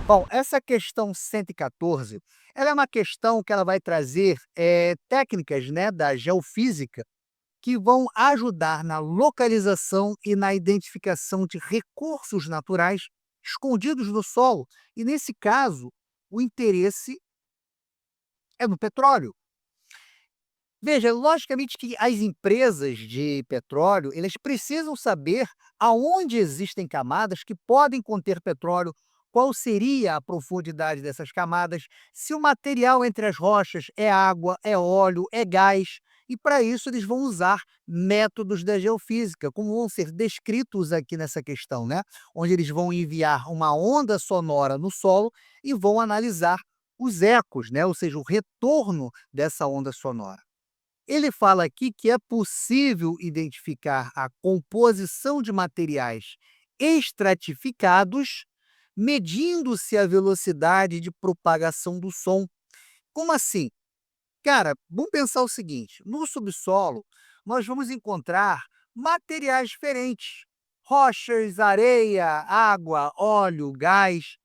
Bom, essa questão 114, ela é uma questão que ela vai trazer, técnicas, né, da geofísica, que vão ajudar na localização e na identificação de recursos naturais escondidos no solo, e nesse caso, o interesse é no petróleo. Veja, logicamente que as empresas de petróleo, eles precisam saber aonde existem camadas que podem conter petróleo, qual seria a profundidade dessas camadas, se o material entre as rochas é água, é óleo, é gás, e para isso eles vão usar métodos da geofísica, como vão ser descritos aqui nessa questão, né? Onde eles vão enviar uma onda sonora no solo e vão analisar os ecos, né? Ou seja, o retorno dessa onda sonora. Ele fala aqui que é possível identificar a composição de materiais estratificados, medindo-se a velocidade de propagação do som. Como assim? Cara, vamos pensar o seguinte: no subsolo, nós vamos encontrar materiais diferentes: rochas, areia, água, óleo, gás.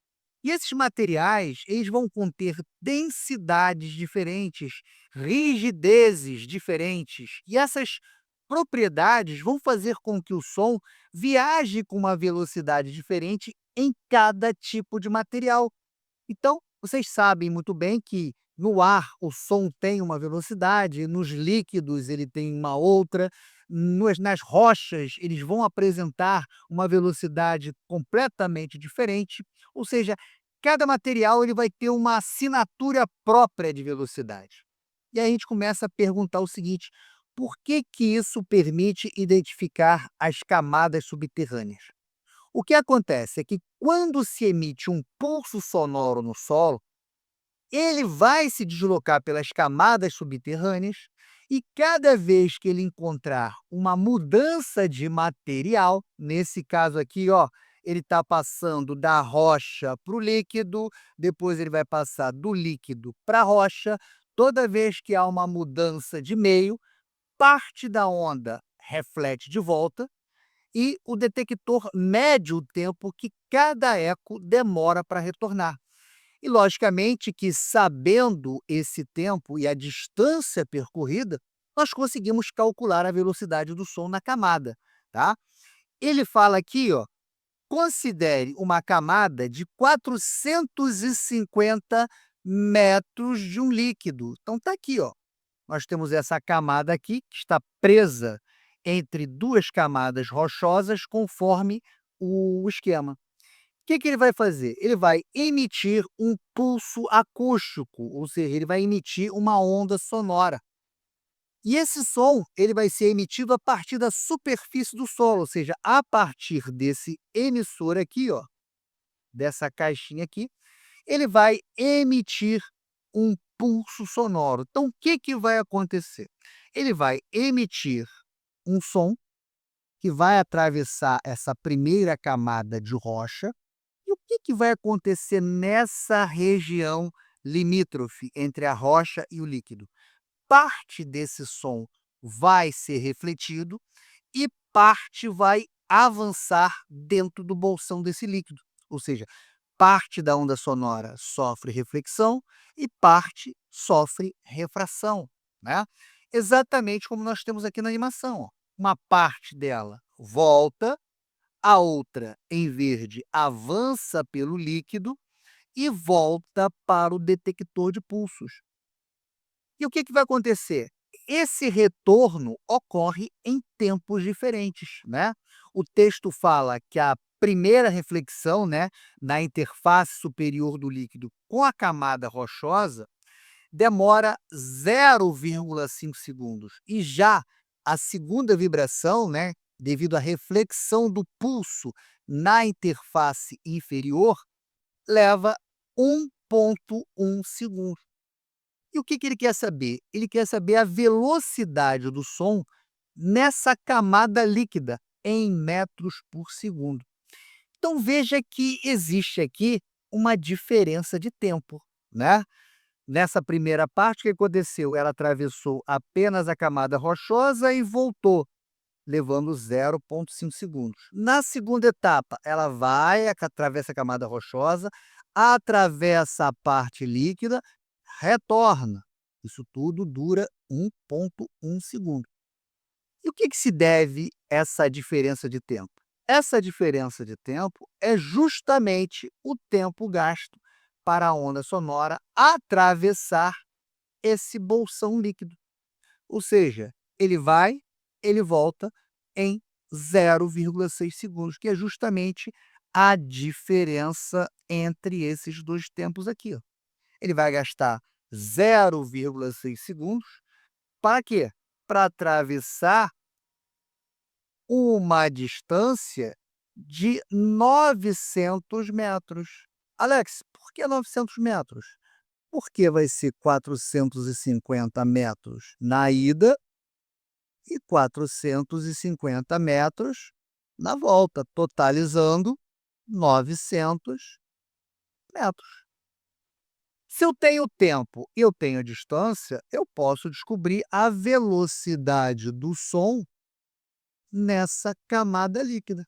E esses materiais, eles vão conter densidades diferentes, rigidezes diferentes, e essas propriedades vão fazer com que o som viaje com uma velocidade diferente em cada tipo de material. Então, vocês sabem muito bem que no ar o som tem uma velocidade, nos líquidos ele tem uma outra, nas rochas eles vão apresentar uma velocidade completamente diferente, ou seja, cada material ele vai ter uma assinatura própria de velocidade. E aí a gente começa a perguntar o seguinte: por que que isso permite identificar as camadas subterrâneas? O que acontece é que quando se emite um pulso sonoro no solo, ele vai se deslocar pelas camadas subterrâneas e cada vez que ele encontrar uma mudança de material, nesse caso aqui, ó, ele está passando da rocha para o líquido, depois ele vai passar do líquido para a rocha. Toda vez que há uma mudança de meio, parte da onda reflete de volta e o detector mede o tempo que cada eco demora para retornar. E logicamente que, sabendo esse tempo e a distância percorrida, nós conseguimos calcular a velocidade do som na camada, tá? Ele fala aqui, ó, considere uma camada de 450 metros de um líquido. Então tá aqui, ó, nós temos essa camada aqui, que está presa entre 2 camadas rochosas, conforme o esquema. O que que ele vai fazer? Ele vai emitir um pulso acústico, ou seja, ele vai emitir uma onda sonora. E esse som, ele vai ser emitido a partir da superfície do solo, ou seja, a partir desse emissor aqui, ó, dessa caixinha aqui, ele vai emitir um pulso sonoro. Então, o que que vai acontecer? Ele vai emitir um som que vai atravessar essa primeira camada de rocha. E o que que vai acontecer nessa região limítrofe entre a rocha e o líquido? Parte desse som vai ser refletido e parte vai avançar dentro do bolsão desse líquido. Ou seja, parte da onda sonora sofre reflexão e parte sofre refração, né? Exatamente como nós temos aqui na animação, ó. Uma parte dela volta, a outra, em verde, avança pelo líquido e volta para o detector de pulsos. E o que que vai acontecer? Esse retorno ocorre em tempos diferentes, né? O texto fala que a primeira reflexão, né, na interface superior do líquido com a camada rochosa demora 0,5 segundos. E já a segunda vibração, né, devido à reflexão do pulso na interface inferior, leva 1,1 segundo. E o que que ele quer saber? Ele quer saber a velocidade do som nessa camada líquida, em metros por segundo. Então veja que existe aqui uma diferença de tempo, né? Nessa primeira parte, o que aconteceu? Ela atravessou apenas a camada rochosa e voltou, levando 0,5 segundos. Na segunda etapa, ela vai, atravessa a camada rochosa, atravessa a parte líquida, retorna. Isso tudo dura 1,1 segundo. E o que que se deve essa diferença de tempo? Essa diferença de tempo é justamente o tempo gasto para a onda sonora atravessar esse bolsão líquido. Ou seja, ele vai, ele volta em 0,6 segundos, que é justamente a diferença entre esses 2 tempos aqui, ó. Ele vai gastar 0,6 segundos para quê? Para atravessar uma distância de 900 metros. Alex, por que 900 metros? Porque vai ser 450 metros na ida e 450 metros na volta, totalizando 900 metros. Se eu tenho tempo e eu tenho distância, eu posso descobrir a velocidade do som nessa camada líquida.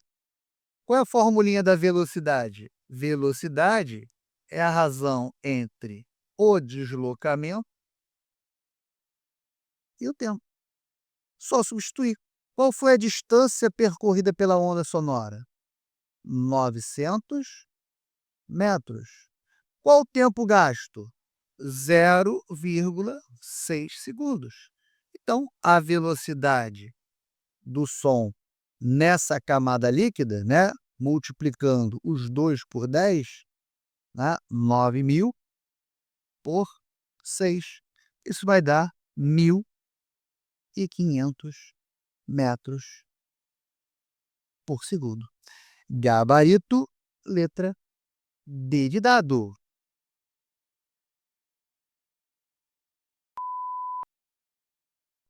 Qual é a formulinha da velocidade? Velocidade é a razão entre o deslocamento e o tempo. Só substituir. Qual foi a distância percorrida pela onda sonora? 900 metros. Qual o tempo gasto? 0,6 segundos. Então, a velocidade do som nessa camada líquida, né, multiplicando os 2 por 10, né, 9.000 por 6. Isso vai dar 1.500 metros por segundo. Gabarito, letra D de dado.